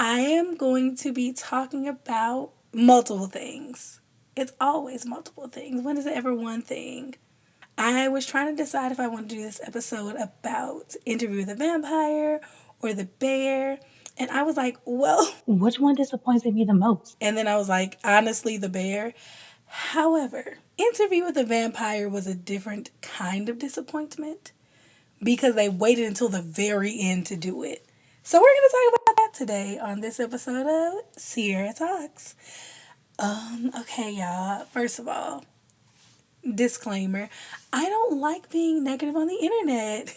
I am going to be talking about multiple things. It's always multiple things. When is it ever one thing? I was trying to decide if I want to do this episode about Interview with the Vampire or the Bear. And I was like, well, which one disappointed me the most? And then I was like, honestly, the Bear. However, Interview with the Vampire was a different kind of disappointment because they waited until the very end to do it. So we're going to talk about that today on this episode of Sierra Talks. Okay, y'all. First of all, disclaimer, I don't like being negative on the internet.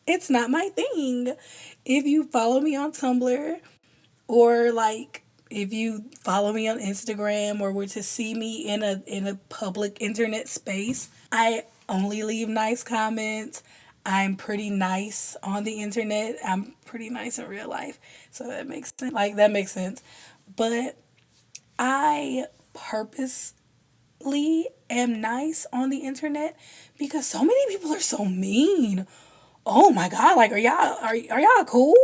It's not my thing. If you follow me on Tumblr or like if you follow me on Instagram or were to see me in a public internet space, I only leave nice comments. I'm pretty nice on the internet. I'm pretty nice in real life. So that makes sense. Like that makes sense. But I purposely am nice on the internet because so many people are so mean. Oh my god, like are y'all cool?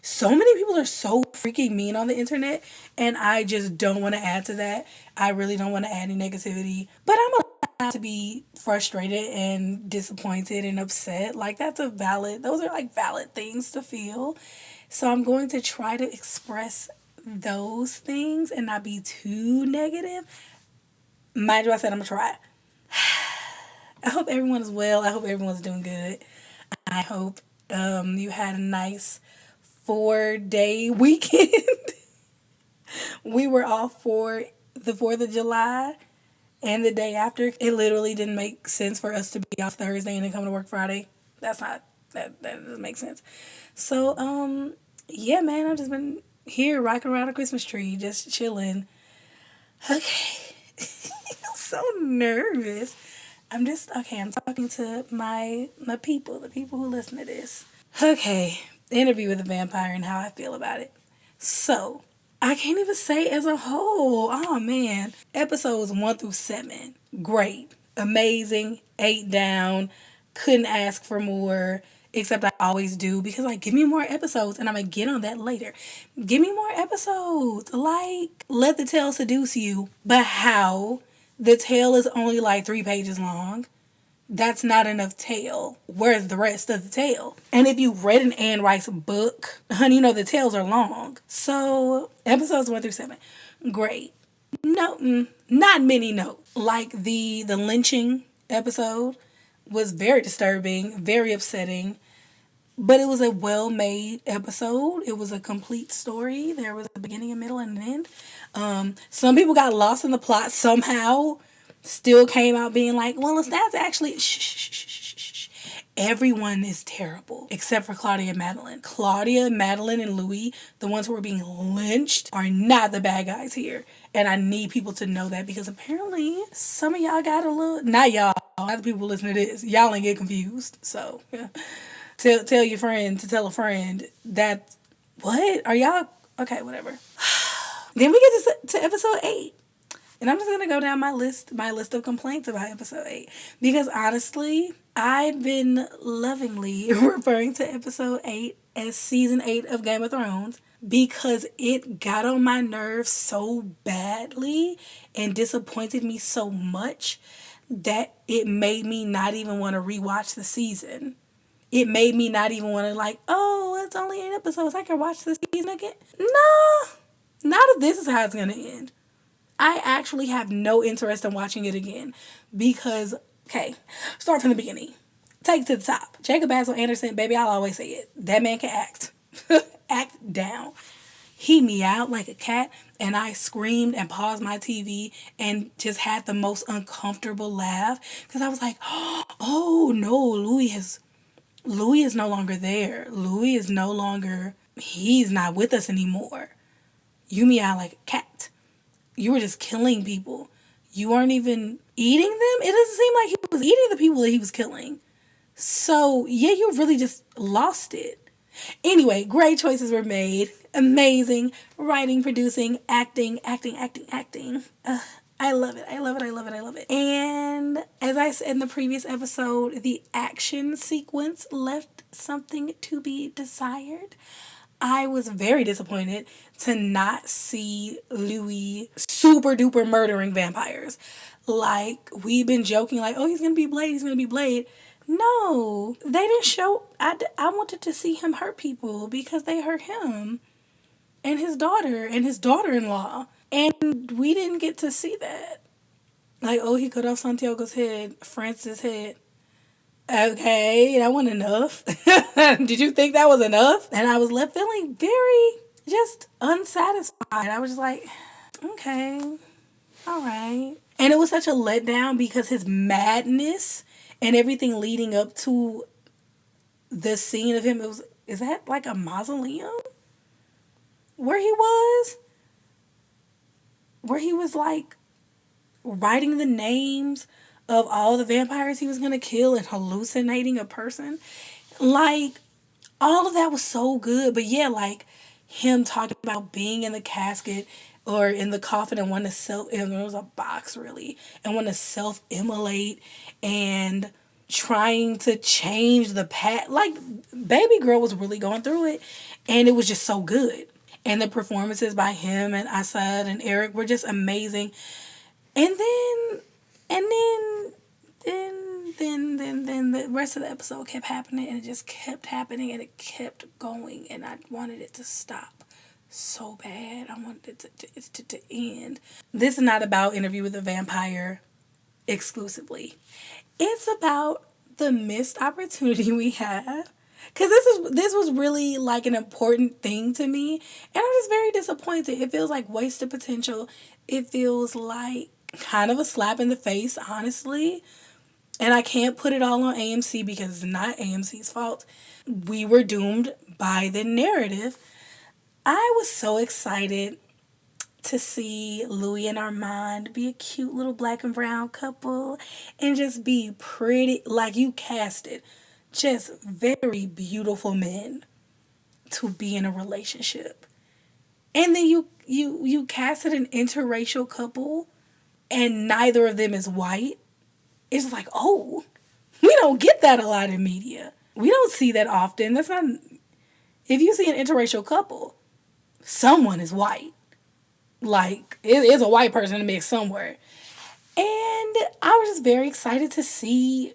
So many people are so freaking mean on the internet, and I just don't want to add to that. I really don't want to add any negativity, but I'm allowed to be frustrated and disappointed and upset. Like those are like valid things to feel. So I'm going to try to express those things and not be too negative. Mind you, I said I'm gonna try. I hope everyone is well. I hope everyone's doing good. I hope you had a nice 4-day weekend. We were off for the 4th of July and the day after. It literally didn't make sense for us to be off Thursday and then come to work Friday. That doesn't make sense. So, yeah, man, I've just been here rocking around a Christmas tree, just chilling. Okay. I'm so nervous. I'm talking to my people, the people who listen to this. Okay, Interview with the Vampire and how I feel about it. So, I can't even say as a whole. Oh man. Episodes 1 through 7. Great. Amazing. 8 down. Couldn't ask for more. Except I always do because like give me more episodes and I'm gonna get on that later. Give me more episodes. Like let the tale seduce you. But how? The tale is only like 3 pages long. That's not enough tale. Where's the rest of the tale? And if you've read an Anne Rice book, honey, you know the tales are long. So episodes 1 through 7, great. No, not many notes. Like the lynching episode was very disturbing, very upsetting. But it was a well made episode. It was a complete story. There was a beginning, a middle, and an end. Some people got lost in the plot somehow. Still came out being like, well, that's actually. Shh, shh, shh, shh, shh. Everyone is terrible except for Claudia and Madeline. Claudia, Madeline, and Louis, the ones who are being lynched, are not the bad guys here. And I need people to know that because apparently some of y'all got a little. Not y'all. Other people listening to this. Y'all ain't get confused. So. Yeah. Tell your friend to tell a friend that what are y'all okay whatever. Then we get to episode 8, and I'm just gonna go down my list of complaints about episode 8 because honestly I've been lovingly referring to episode 8 as season 8 of Game of Thrones because it got on my nerves so badly and disappointed me so much that it made me not even want to rewatch the season. It made me not even want to like, oh, it's only 8 episodes. I can watch this season again. No, not if this is how it's gonna end. I actually have no interest in watching it again because, okay, start from the beginning. Take it to the top. Jacob Basil Anderson, baby, I'll always say it. That man can act. Act down. He meowed like a cat, and I screamed and paused my TV and just had the most uncomfortable laugh because I was like, oh no, Louis is no longer there. Louis is no longer, he's not with us anymore. You meow like a cat. You were just killing people. You weren't even eating them. It doesn't seem like he was eating the people that he was killing. So, yeah, you really just lost it. Anyway, great choices were made. Amazing writing, producing, acting. I love it. I love it. I love it. I love it. And as I said in the previous episode, the action sequence left something to be desired. I was very disappointed to not see Louis super duper murdering vampires. Like, we've been joking, like, oh, he's gonna be Blade, he's gonna be Blade. No, they didn't show. I wanted to see him hurt people because they hurt him and his daughter in law. And we didn't get to see that. Like, oh, he cut off Santiago's head, Francis' head. Okay, that wasn't enough. Did you think that was enough? And I was left feeling very just unsatisfied. I was just like, okay, all right. And it was such a letdown because his madness and everything leading up to the scene of him, it was, is that like a mausoleum? Where he was? Where he was like writing the names of all the vampires he was gonna kill and hallucinating a person. Like, all of that was so good. But yeah, like him talking about being in the casket or in the coffin and wanting to self, and it was a box really, and want to self immolate and trying to change the past. Like, baby girl was really going through it, and it was just so good. And the performances by him and Assad and Eric were just amazing. And then the rest of the episode kept happening, and it just kept happening, and it kept going, and I wanted it to stop so bad. I wanted it to end. This is not about Interview with a Vampire exclusively. It's about the missed opportunity we have. Cause this was really like an important thing to me, and I'm just very disappointed. It feels like wasted potential. It feels like kind of a slap in the face, honestly. And I can't put it all on AMC because it's not AMC's fault. We were doomed by the narrative. I was so excited to see Louis and Armand be a cute little black and brown couple and just be pretty, like you casted, just very beautiful men to be in a relationship. And then you casted an interracial couple and neither of them is white. It's like, oh, we don't get that a lot in media. We don't see that often. That's not, if you see an interracial couple, someone is white. Like, it is a white person in the mix somewhere. And I was just very excited to see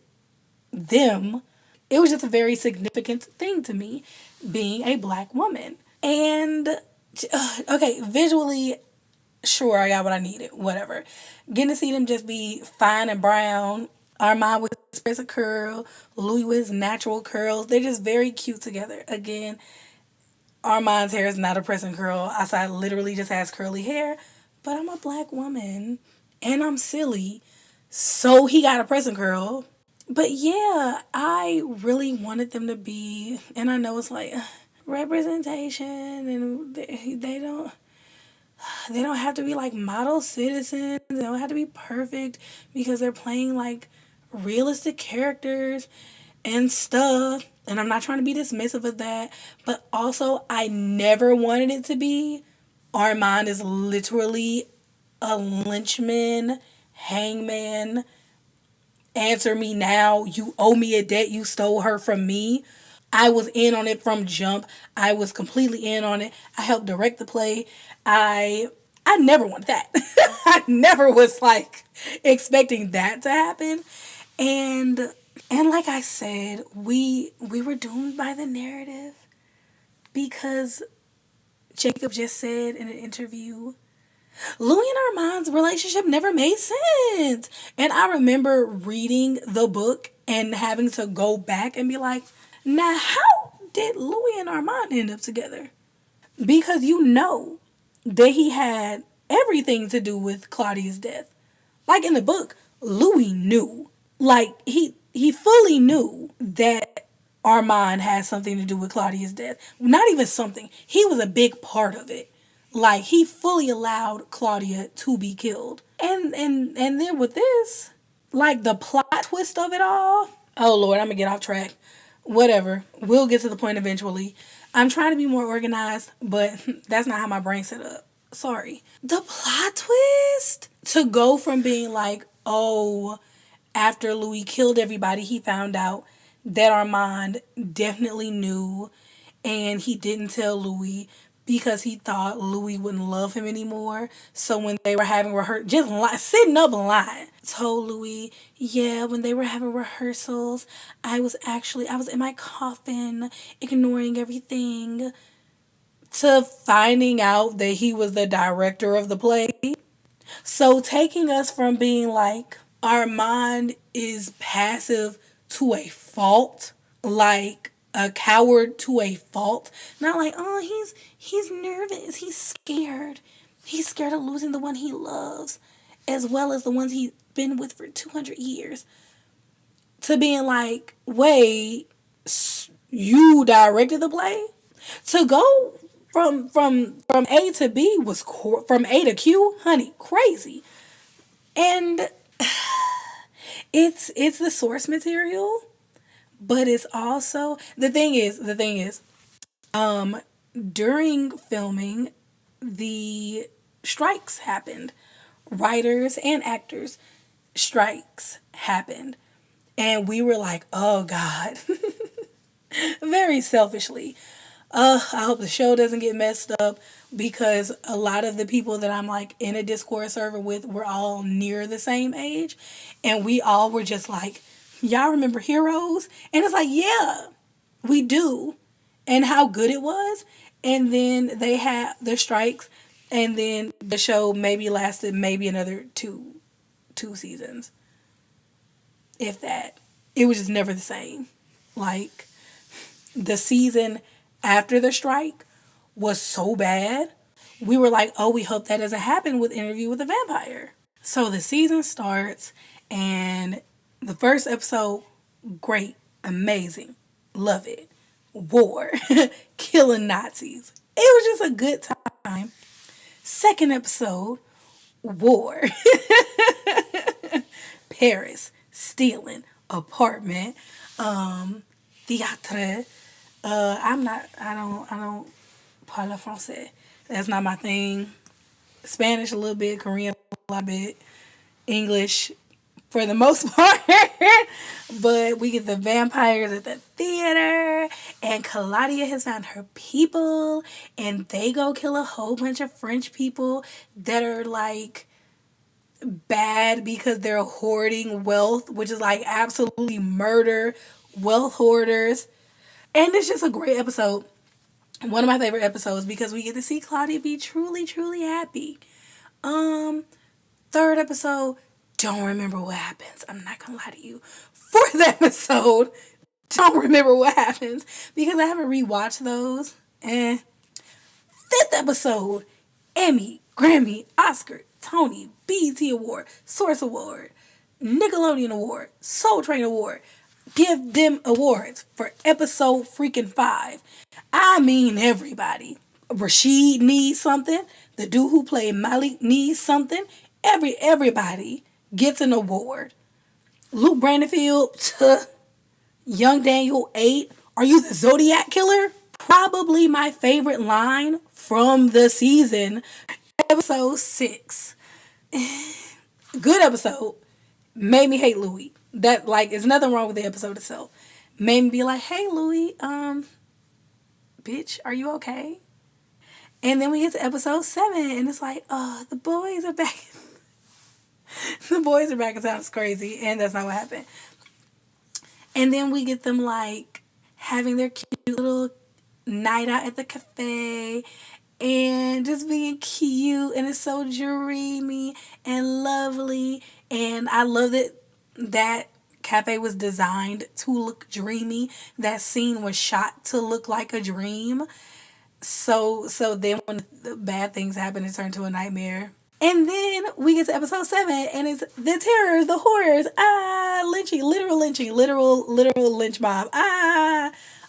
them. It was just a very significant thing to me, being a black woman. And, okay, visually, sure, I got what I needed, whatever. Getting to see them just be fine and brown. Armand with his crescent curl, Louis with his natural curls. They're just very cute together. Again, Armand's hair is not a press and curl. I literally just has curly hair. But I'm a black woman and I'm silly. So he got a press and curl. But yeah, I really wanted them to be, and I know it's like representation, and they don't have to be like model citizens. They don't have to be perfect because they're playing like realistic characters and stuff. And I'm not trying to be dismissive of that, but also I never wanted it to be Armand is literally a lynchman, hangman. Answer me now. You owe me a debt. You stole her from me. I was in on it from jump. I was completely in on it. I helped direct the play. I I never want that. I never was like expecting that to happen. And like I said, we were doomed by the narrative because Jacob just said in an interview, Louis and Armand's relationship never made sense. And I remember reading the book and having to go back and be like, now how did Louis and Armand end up together? Because you know that he had everything to do with Claudia's death. Like in the book, Louis knew. Like he fully knew that Armand had something to do with Claudia's death. Not even something. He was a big part of it. Like he fully allowed Claudia to be killed. And then with this, like the plot twist of it all. Oh Lord, I'm gonna get off track. Whatever. We'll get to the point eventually. I'm trying to be more organized, but that's not how my brain's set up. Sorry. The plot twist to go from being like, oh, after Louis killed everybody, he found out that Armand definitely knew and he didn't tell Louis because he thought Louis wouldn't love him anymore. So when they were having rehearsal, just sitting up and lying, told Louis, yeah, when they were having rehearsals, I was in my coffin, ignoring everything, to finding out that he was the director of the play. So taking us from being like Armand is passive to a fault, like a coward to a fault. Not like, oh, he's nervous, he's scared. He's scared of losing the one he loves, as well as the ones he's been with for 200 years. To being like, wait, you directed the play? To go from A to B was from A to Q, honey, crazy. And it's the source material, but it's also the thing is during filming the strikes happened. Writers and actors strikes happened. And we were like, oh God, very selfishly. I hope the show doesn't get messed up because a lot of the people that I'm like in a Discord server with were all near the same age. And we all were just like, y'all remember Heroes? And it's like, yeah, we do. And how good it was. And then they had the strikes. And then the show maybe lasted maybe another two seasons. If that. It was just never the same. Like the season after the strike was so bad. We were like, oh, we hope that doesn't happen with Interview with a Vampire. So the season starts, and the first episode, great, amazing, love it. War, killing Nazis. It was just a good time. Second episode, war, Paris, stealing, apartment, theatre. I don't parle français. That's not my thing. Spanish a little bit, Korean a little bit, English for the most part. But we get the vampires at the theater, and Claudia has found her people, and they go kill a whole bunch of French people that are like bad because they're hoarding wealth, which is like absolutely murder, wealth hoarders. And it's just a great episode. One of my favorite episodes because we get to see Claudia be truly, truly happy. Third episode, don't remember what happens. I'm not gonna lie to you. Fourth episode, don't remember what happens because I haven't rewatched those. And fifth episode, Emmy, Grammy, Oscar, Tony, BET Award, Source Award, Nickelodeon Award, Soul Train Award. Give them awards for episode freaking 5. I mean everybody. Rashid needs something. The dude who played Malik needs something. Everybody gets an award. Luke Brandonfield, Young Daniel 8. Are you the Zodiac Killer? Probably my favorite line from the season. Episode 6. Good episode. Made me hate Louis. That like is nothing wrong with the episode itself. Made me be like, hey Louis, bitch, are you okay? And then we get to episode 7 and it's like, oh, the boys are back. The boys are back in town. It's crazy. And that's not what happened. And then we get them like having their cute little night out at the cafe and just being cute, and it's so dreamy and lovely. And I love that that cafe was designed to look dreamy. That scene was shot to look like a dream. So then when the bad things happen, it turned to a nightmare. And then we get to episode 7, and it's the terrors, the horrors, lynching, literal lynch mob.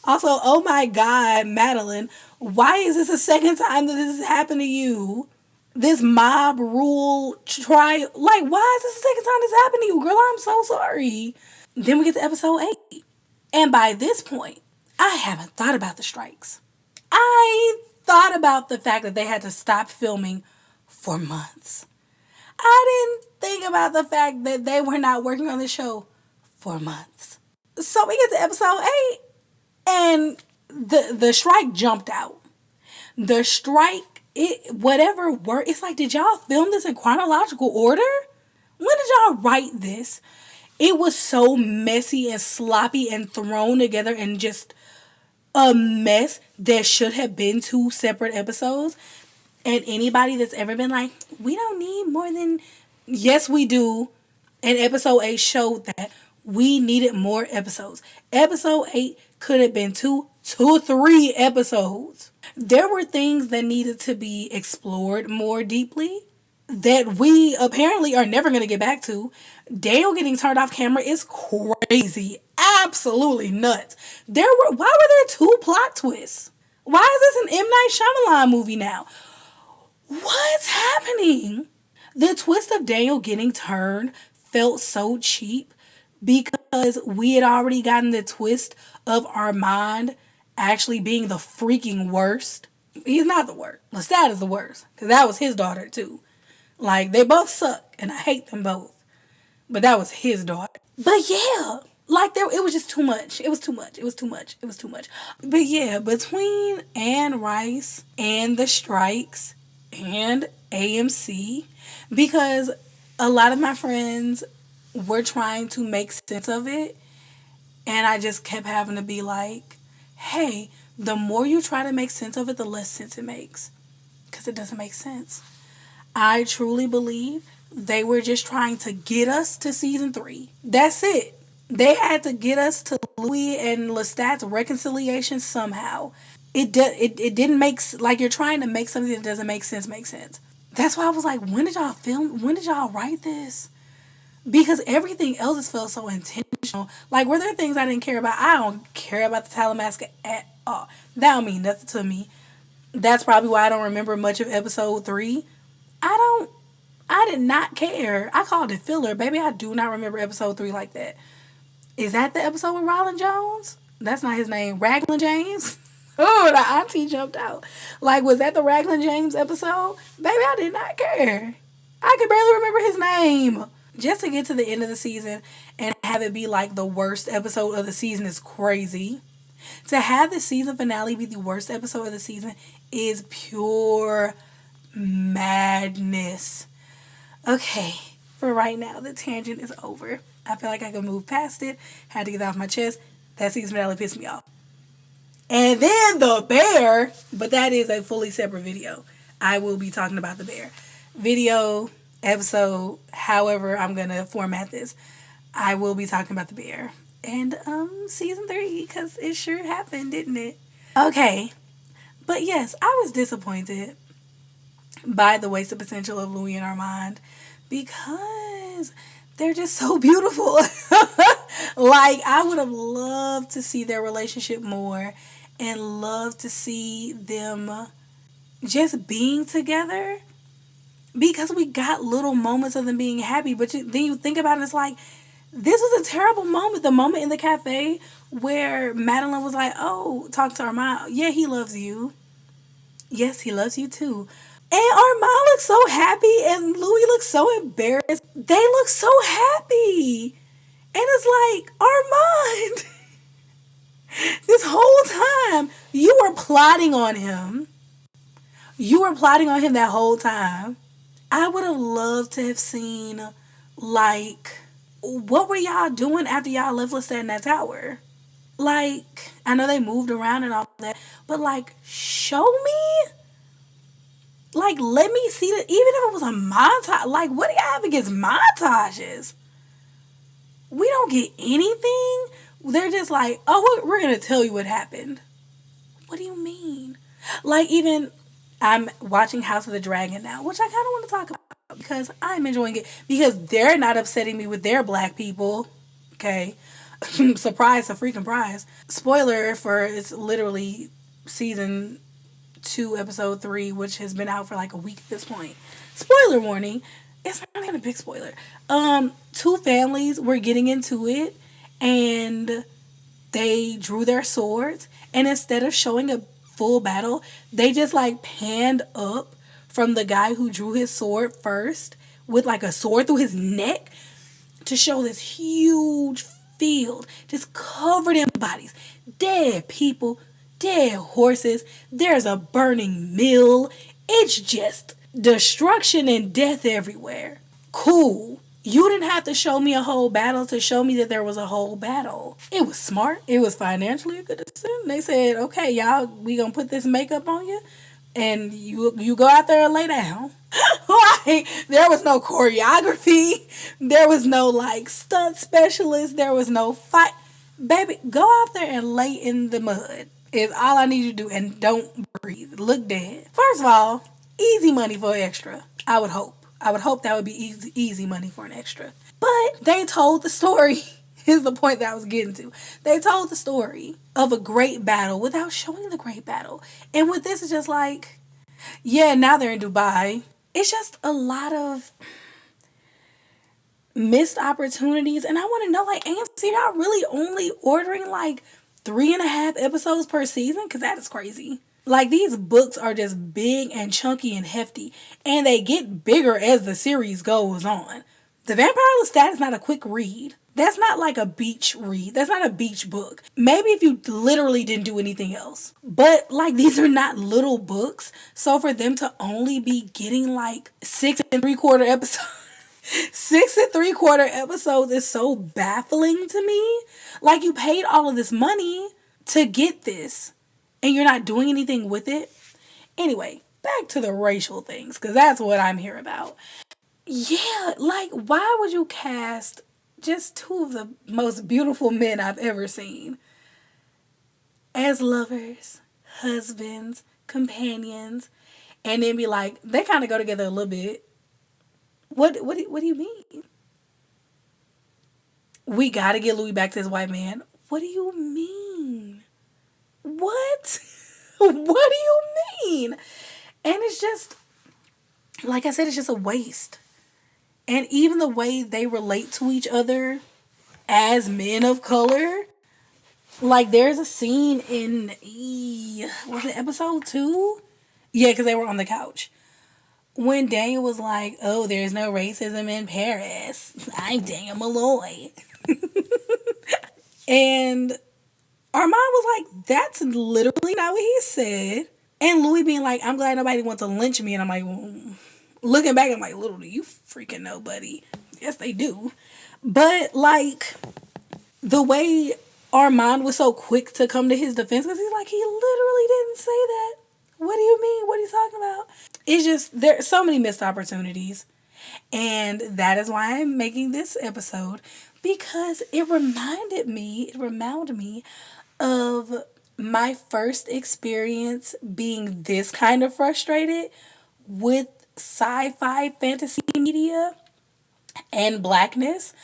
Also, oh my God, Madeline, why is this the second time that this has happened to you? This mob rule try, like, why is this the second time this happened to you, girl? I'm so sorry. Then we get to episode 8, and by this point, I haven't thought about the strikes. I thought about the fact that they had to stop filming for months. I didn't think about the fact that they were not working on the show for months. So we get to episode 8, and the strike jumped out. The strike, it whatever word, it's like, did y'all film this in chronological order? When did y'all write this? It was so messy and sloppy and thrown together and just a mess that should have been two separate episodes. And anybody that's ever been like, we don't need more than, yes, we do. And episode 8 showed that we needed more episodes. Episode 8 could have been 3 episodes. There were things that needed to be explored more deeply that we apparently are never going to get back to. Daniel getting turned off camera is crazy. Absolutely nuts. Why were there 2 plot twists? Why is this an M. Night Shyamalan movie now? What's happening? The twist of Daniel getting turned felt so cheap because we had already gotten the twist of Armand actually being the freaking worst. He's not the worst. Lestat is the worst because that was his daughter too. Like, they both suck and I hate them both. But that was his daughter. But yeah, like, it was just too much. It was too much. It was too much. It was too much. But yeah, between Anne Rice and the strikes and AMC, because a lot of my friends were trying to make sense of it, and I just kept having to be like, hey, the more you try to make sense of it, the less sense it makes. Because it doesn't make sense. I truly believe they were just trying to get us to season 3. That's it. They had to get us to Louis and Lestat's reconciliation somehow. It didn't make, like, you're trying to make something that doesn't make sense make sense. That's why I was like, when did y'all film? When did y'all write this? Because everything else has felt so intentional. Like, were there things I didn't care about? I don't care about the Talamasca at all. That don't mean nothing to me. That's probably why I don't remember much of episode 3. I did not care. I called it filler. Baby, I do not remember episode 3 like that. Is that the episode with Roland Jones? That's not his name. Raglan James? Oh, the auntie jumped out. Like, was that the Raglan James episode? Baby, I did not care. I could barely remember his name. Just to get to the end of the season and have it be like the worst episode of the season is crazy. To have the season finale be the worst episode of the season is pure madness. Okay, for right now, the tangent is over. I feel like I can move past it. Had to get that off my chest. That season finale pissed me off. And then the bear, but that is a fully separate video. I will be talking about the bear. Video, episode, however I'm going to format this. I will be talking about the bear. And season 3, because it sure happened, didn't it? Okay, but yes, I was disappointed by the wasted potential of Louis and Armand because they're just so beautiful. Like, I would have loved to see their relationship more and love to see them just being together because we got little moments of them being happy. But then you think about it, it's like, this was a terrible moment. The moment in the cafe where Madeline was like, oh, talk to Armand. Yeah, he loves you. Yes, he loves you too. And Armand looks so happy and Louis looks so embarrassed. They look so happy. And it's like, Armand, this whole time you were plotting on him. You were plotting on him that whole time. I would have loved to have seen, like, what were y'all doing after y'all left Lestat in that tower? Like, I know they moved around and all that, but like, show me. Like, let me see that. Even if it was a montage, like, what do y'all have against montages? We don't get anything. They're just like, oh, we're going to tell you what happened. What do you mean? Like, even, I'm watching House of the Dragon now, which I kind of want to talk about because I'm enjoying it. Because they're not upsetting me with their black people. Okay. Surprise, a freaking prize. Spoiler for, it's literally season 2, episode 3, which has been out for like a week at this point. Spoiler warning. It's not even a big spoiler. Two families were getting into it and they drew their swords, and instead of showing a full battle, they just like panned up from the guy who drew his sword first with like a sword through his neck to show this huge field just covered in bodies. Dead people, dead horses, there's a burning mill. It's just destruction and death everywhere. Cool. You didn't have to show me a whole battle to show me that there was a whole battle. It was smart. It was financially a good decision. They said, okay, y'all, we gonna put this makeup on you and you go out there and lay down. Like, there was no choreography. There was no like stunt specialist. There was no fight. Baby, go out there and lay in the mud. Is all I need you to do, and don't breathe. Look dead. First of all, easy money for an extra. I would hope. I would hope that would be easy money for an extra. But they told the story. Is the point that I was getting to. They told the story of a great battle without showing the great battle. And with this, it's just like, yeah, now they're in Dubai. It's just a lot of missed opportunities. And I want to know, like, AMC, y'all really only ordering like 3.5 episodes per season? Because that is crazy. Like, these books are just big and chunky and hefty. And they get bigger as the series goes on. The Vampire Lestat is not a quick read. That's not like a beach read. That's not a beach book. Maybe if you literally didn't do anything else. But like, these are not little books. So for them to only be getting like 6 3/4 episodes. 6 3/4 episodes is so baffling to me. Like, you paid all of this money to get this and you're not doing anything with it. Anyway, back to the racial things, because that's what I'm here about. Yeah, like, why would you cast just two of the most beautiful men I've ever seen as lovers, husbands, companions, and then be like, they kind of go together a little bit? What do you mean? We gotta get Louis back to his white man. What do you mean? What? What do you mean? And it's just, like I said, it's just a waste. And even the way they relate to each other as men of color, like, there's a scene in, was it episode 2? Yeah, because they were on the couch. When Daniel was like, oh, there's no racism in Paris. I'm Daniel Malloy. And Armand was like, that's literally not what he said. And Louis being like, I'm glad nobody wants to lynch me. And I'm like, well, looking back, I'm like, little do you freaking know, buddy. Yes, they do. But like, the way Armand was so quick to come to his defense, because he's like, he literally didn't say that. What do you mean? What are you talking about? It's just, there's so many missed opportunities. And that is why I'm making this episode, because it reminded me of my first experience being this kind of frustrated with sci-fi fantasy media and blackness,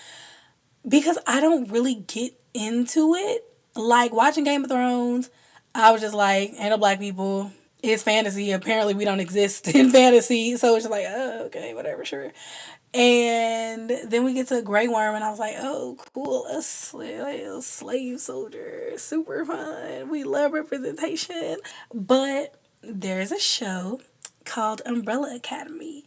because I don't really get into it. Like, watching Game of Thrones, I was just like, ain't no black people. It's fantasy. Apparently, we don't exist in fantasy. So it's just like, oh, okay, whatever, sure. And then we get to Grey Worm, and I was like, oh, cool, a slave soldier. Super fun. We love representation. But there's a show called Umbrella Academy.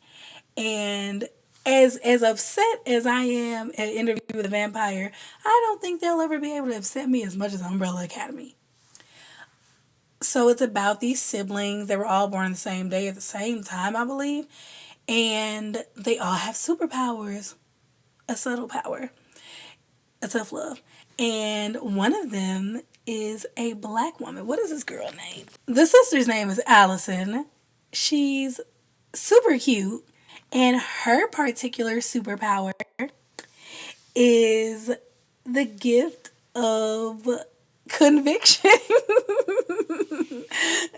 And as upset as I am at Interview with a Vampire, I don't think they'll ever be able to upset me as much as Umbrella Academy. So it's about these siblings. They were all born the same day at the same time, I believe. And they all have superpowers. A subtle power. A tough love. And one of them is a black woman. What is this girl name? The sister's name is Allison. She's super cute. And her particular superpower is the gift of conviction.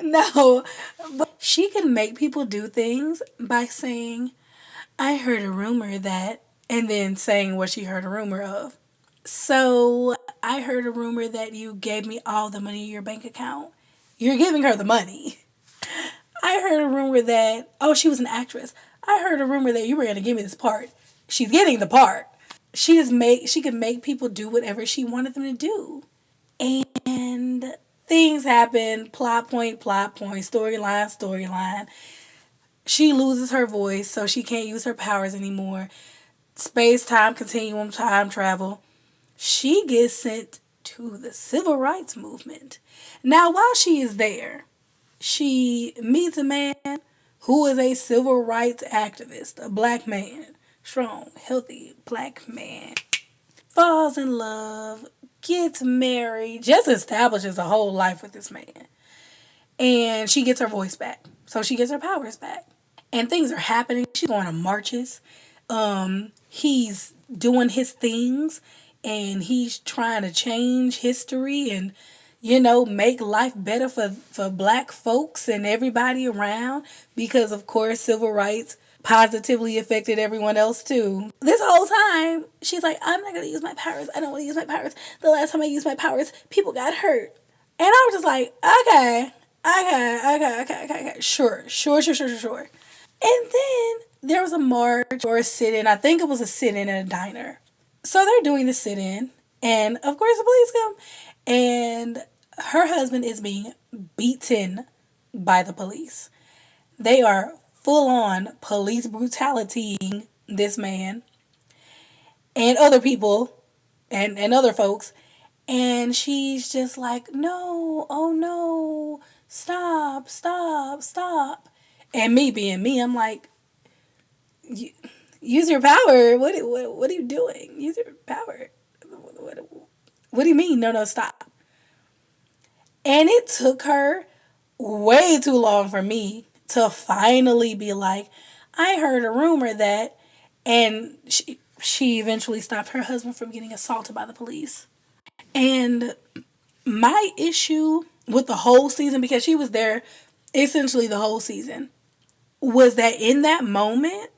No, but she can make people do things by saying, I heard a rumor that, and then saying what she heard a rumor of. So I heard a rumor that you gave me all the money in your bank account. You're giving her the money. I heard a rumor that, oh, she was an actress. I heard a rumor that you were going to give me this part. She's getting the part. She could make people do whatever she wanted them to do. And things happen, plot point, storyline. She loses her voice, so she can't use her powers anymore. Space time continuum, time travel. She gets sent to the civil rights movement. Now, while she is there, she meets a man who is a civil rights activist, a black man, strong, healthy black man, falls in love, gets married, just establishes a whole life with this man. And she gets her voice back. So she gets her powers back. And things are happening. She's going to marches. He's doing his things and he's trying to change history and make life better for black folks and everybody around because of course civil rights positively affected everyone else too. This whole time, she's like, I'm not gonna use my powers. I don't want to use my powers. The last time I used my powers, people got hurt. And I was just like, okay, sure. And then there was a march or a sit in. I think it was a sit in at a diner. So they're doing the sit in. And of course, the police come. And her husband is being beaten by the police. They are full on police brutalitying this man and other people and other folks. And she's just like, no, oh no, stop. And me being me, I'm like, use your power. What are you doing? Use your power. What do you mean? No, stop. And it took her way too long for me to finally be like, I heard a rumor that, and she eventually stopped her husband from getting assaulted by the police. And my issue with the whole season, because she was there essentially the whole season, was that in that moment,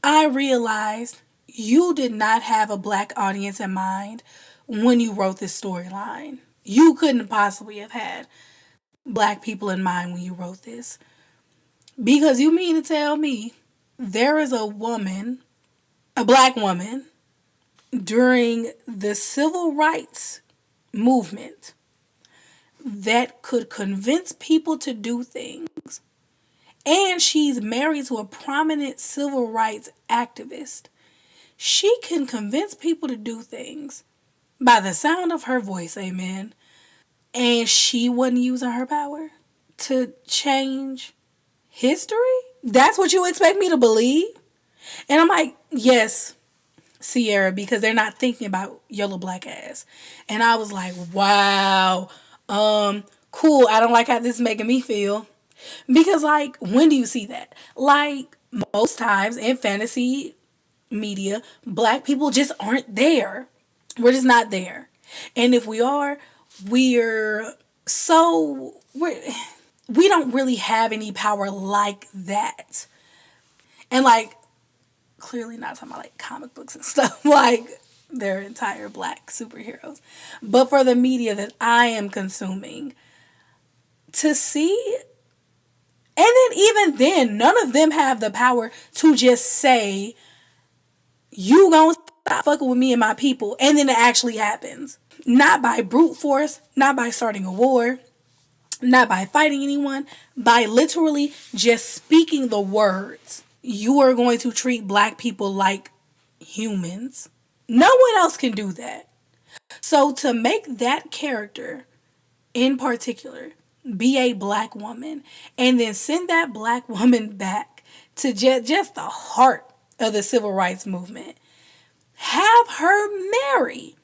I realized you did not have a black audience in mind when you wrote this storyline. You couldn't possibly have had black people in mind when you wrote this. Because you mean to tell me there is a woman, a black woman, during the civil rights movement that could convince people to do things. And she's married to a prominent civil rights activist. She can convince people to do things by the sound of her voice, amen. And she wasn't using her power to change history? That's what you expect me to believe? And I'm like, yes, Sierra, because they're not thinking about yellow black ass. And I was like, wow, cool. I don't like how this is making me feel. Because, like, when do you see that? Like, most times in fantasy media, black people just aren't there. We're just not there. And if we are, we're so we don't really have any power like that. And like clearly not talking about like comic books and stuff like their entire black superheroes. But for the media that I am consuming, to see, and then even then, none of them have the power to just say, you gonna stop fucking with me and my people, and then it actually happens. Not by brute force, not by starting a war, not by fighting anyone, by literally just speaking the words. You are going to treat black people like humans. No one else can do that. So to make that character in particular be a black woman and then send that black woman back to just the heart of the civil rights movement, have her marry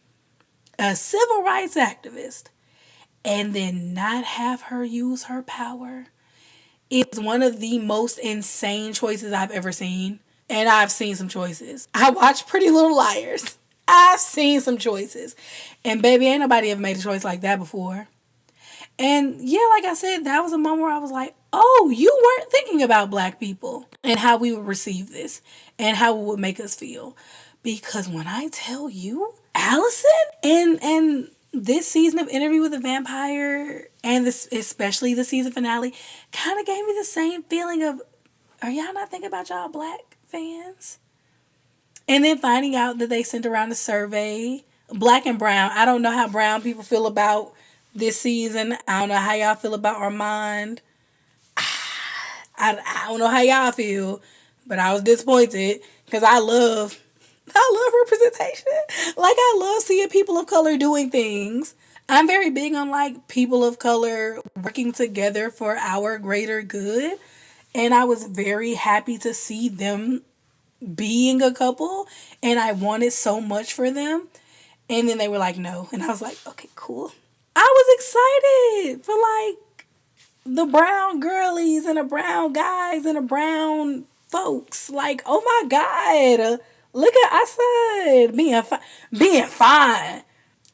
a civil rights activist and then not have her use her power is one of the most insane choices I've ever seen. And I've seen some choices. I watched Pretty Little Liars. I've seen some choices. And baby, ain't nobody ever made a choice like that before. And yeah, like I said, that was a moment where I was like, oh, you weren't thinking about black people and how we would receive this and how it would make us feel. Because when I tell you, Allison and this season of Interview with the Vampire and this especially the season finale kind of gave me the same feeling of, are y'all not thinking about y'all black fans? And then finding out that they sent around a survey, black and brown. I don't know how brown people feel about this season. I don't know how y'all feel about Armand. I don't know how y'all feel, but I was disappointed because I love I love representation. Like, I love seeing people of color doing things. I'm very big on like people of color working together for our greater good. And I was very happy to see them being a couple. And I wanted so much for them. And then they were like, no. And I was like, okay, cool. I was excited for like the brown girlies and the brown guys and the brown folks. Like, oh my God. Look at I said being fine.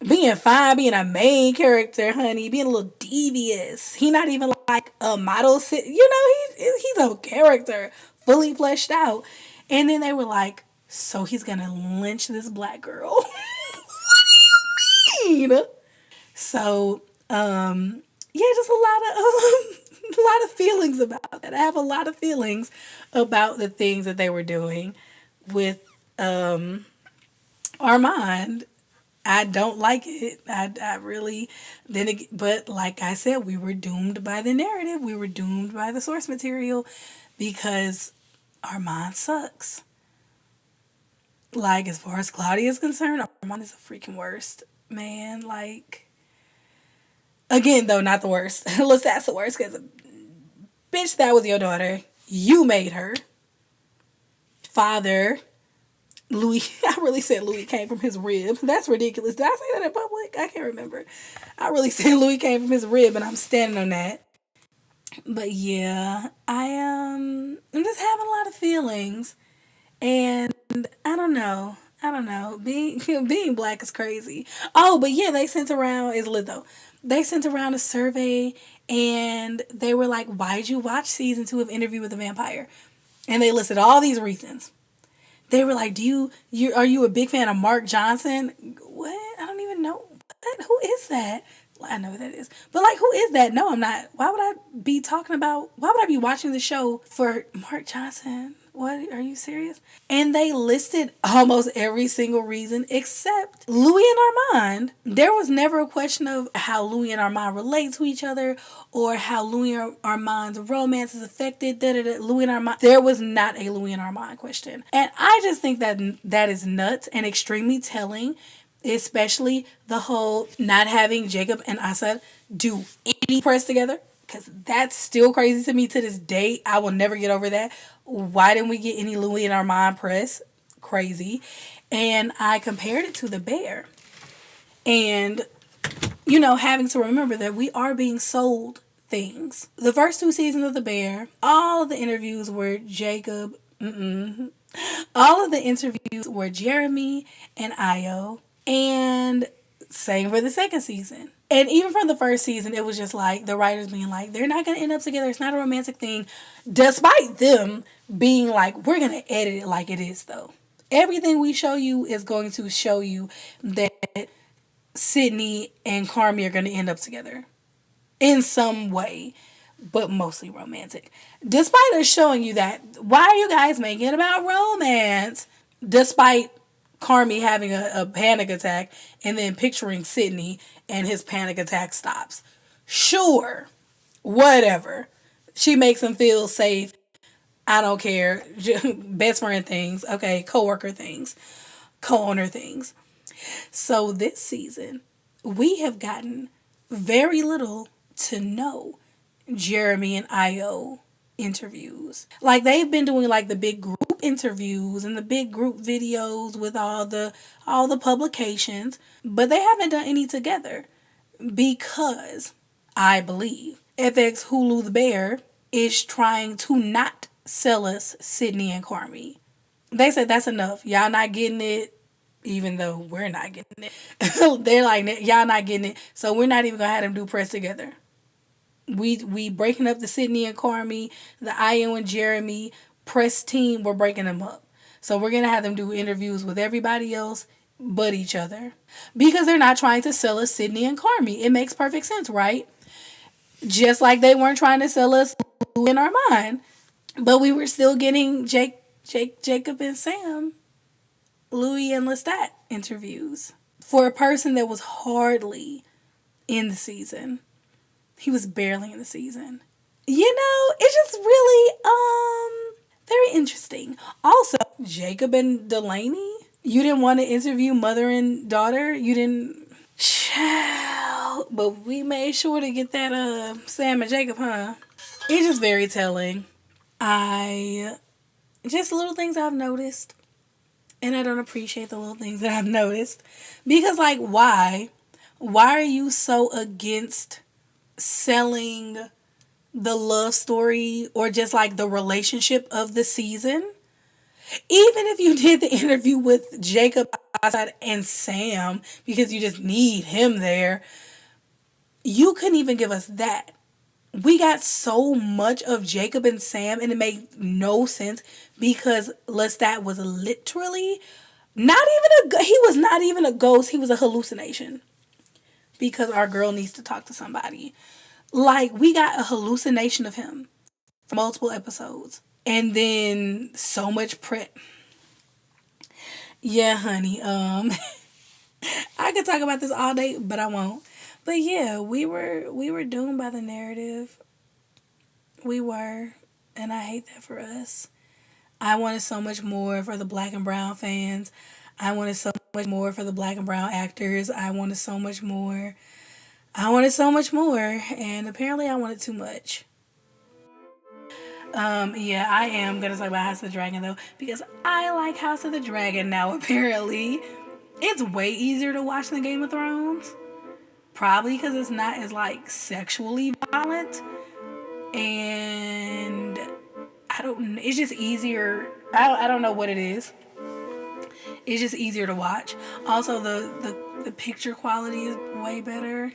Being fine, being a main character, honey, being a little devious. He not even like a model. He's a character, fully fleshed out. And then they were like, so he's gonna lynch this black girl. What do you mean? So, yeah, just a lot of a lot of feelings about that. I have a lot of feelings about the things that they were doing with Armand. I don't like it. I really but like I said, we were doomed by the narrative. We were doomed by the source material because Armand sucks. Like, as far as Claudia is concerned, Armand is the freaking worst, man. Like, again, though, not the worst. That's the worst because, bitch, that was your daughter. You made her. Father, Louis, I really said Louis came from his rib. That's ridiculous. Did I say that in public? I can't remember. I really said Louis came from his rib, and I'm standing on that. But yeah, I'm just having a lot of feelings, and I don't know. I don't know. Being being black is crazy. Oh, but yeah, they sent around is lit though. They sent around a survey, and they were like, "Why'd you watch season 2 of Interview with the Vampire?" And they listed all these reasons. They were like, "Do you are you a big fan of Mark Johnson?" What? I don't even know. What? Who is that? I know who that is, but like, who is that? No, I'm not. Why would I be talking about? Why would I be watching the show for Mark Johnson? What? Are you serious? And they listed almost every single reason except Louis and Armand. There was never a question of how Louis and Armand relate to each other or how Louis and Armand's romance is affected. Louis and Armand. There was not a Louis and Armand question. And I just think that that is nuts and extremely telling, especially the whole not having Jacob and Assad do any press together. Because that's still crazy to me to this day. I will never get over that. Why didn't we get any Louis and Armand press? Crazy. And I compared it to The Bear. And, having to remember that we are being sold things. The first 2 seasons of The Bear, all of the interviews were Jacob. All of the interviews were Jeremy and Io. And same for the second season. And even from the first season, it was just like the writers being like, they're not going to end up together. It's not a romantic thing. Despite them being like, we're going to edit it like it is, though. Everything we show you is going to show you that Sydney and Carmi are going to end up together in some way, but mostly romantic. Despite us showing you that, why are you guys making it about romance? Despite Carmi having a panic attack and then picturing Sydney and his panic attack stops. Sure, whatever. She makes him feel safe. I don't care. Best friend things. Okay, coworker things. Co-owner things. So this season, we have gotten very little to no Jeremy and Io interviews. Like, they've been doing like the big group interviews and the big group videos with all the publications, but they haven't done any together because I believe FX Hulu The Bear is trying to not sell us Sydney and Carmi. They said that's enough. Y'all not getting it, even though we're not getting it. They're like, y'all not getting it, so we're not even gonna have them do press together. We breaking up the Sydney and Carmi, the Io and Jeremy press team. We're breaking them up. So we're gonna have them do interviews with everybody else but each other because they're not trying to sell us Sydney and Carmi. It makes perfect sense, right? Just like they weren't trying to sell us Lou and Armand, but we were still getting Jacob and Sam, Louis and Lestat interviews for a person that was hardly in the season. He was barely in the season. It's just really very interesting. Also, Jacob and Delaney, You didn't want to interview mother and daughter? You didn't? Child. But we made sure to get that Sam and Jacob, huh? It's just very telling. I just little things I've noticed, and I don't appreciate the little things that I've noticed because, like, why? Why are you so against selling the love story or just like the relationship of the season? Even if you did the interview with Jacob and Sam because you just need him there, you couldn't even give us that. We got so much of Jacob and Sam, and it made no sense because Lestat was literally not even he was not even a ghost. He was a hallucination because our girl needs to talk to somebody. Like, we got a hallucination of him for multiple episodes, and then so much prep. Yeah, honey. I could talk about this all day, but I won't. But yeah, we were doomed by the narrative. We were, and I hate that for us. I wanted so much more for the black and brown fans. I wanted so much more for the black and brown actors. I wanted so much more. I wanted so much more, and apparently I wanted too much. Yeah, I am gonna talk about House of the Dragon though, because I like House of the Dragon now. Apparently, it's way easier to watch than Game of Thrones. Probably because it's not as like sexually violent, and I don't. It's just easier. I don't know what it is. It's just easier to watch. Also, the picture quality is way better.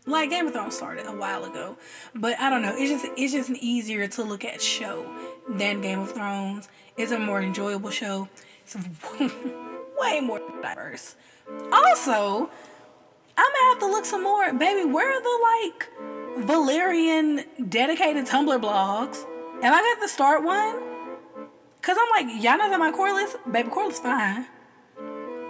Like Game of Thrones started a while ago, but I don't know. It's just an easier to look at show than Game of Thrones. It's a more enjoyable show. It's way more diverse. Also, I'm gonna have to look some more, baby. Where are the like Valerian dedicated Tumblr blogs? Am I gonna start one? Cause I'm like, y'all know that my Corliss, baby, Corliss fine.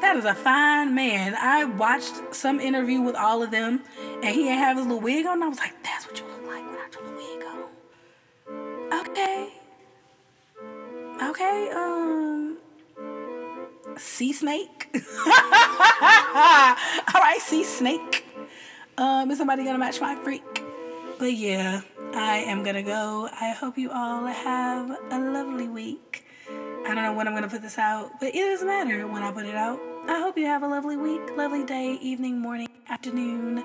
That is a fine man. I watched some interview with all of them, and he didn't have his little wig on. And I was like, that's what you look like without your little wig on. Okay, okay. Sea snake. All right, sea snake. Is somebody gonna match my freak? But yeah, I am gonna go. I hope you all have a lovely week. I don't know when I'm gonna put this out, but it doesn't matter when I put it out. I hope you have a lovely week, lovely day, evening, morning, afternoon.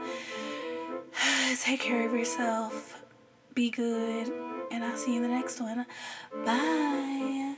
Take care of yourself. Be good. And I'll see you in the next one. Bye.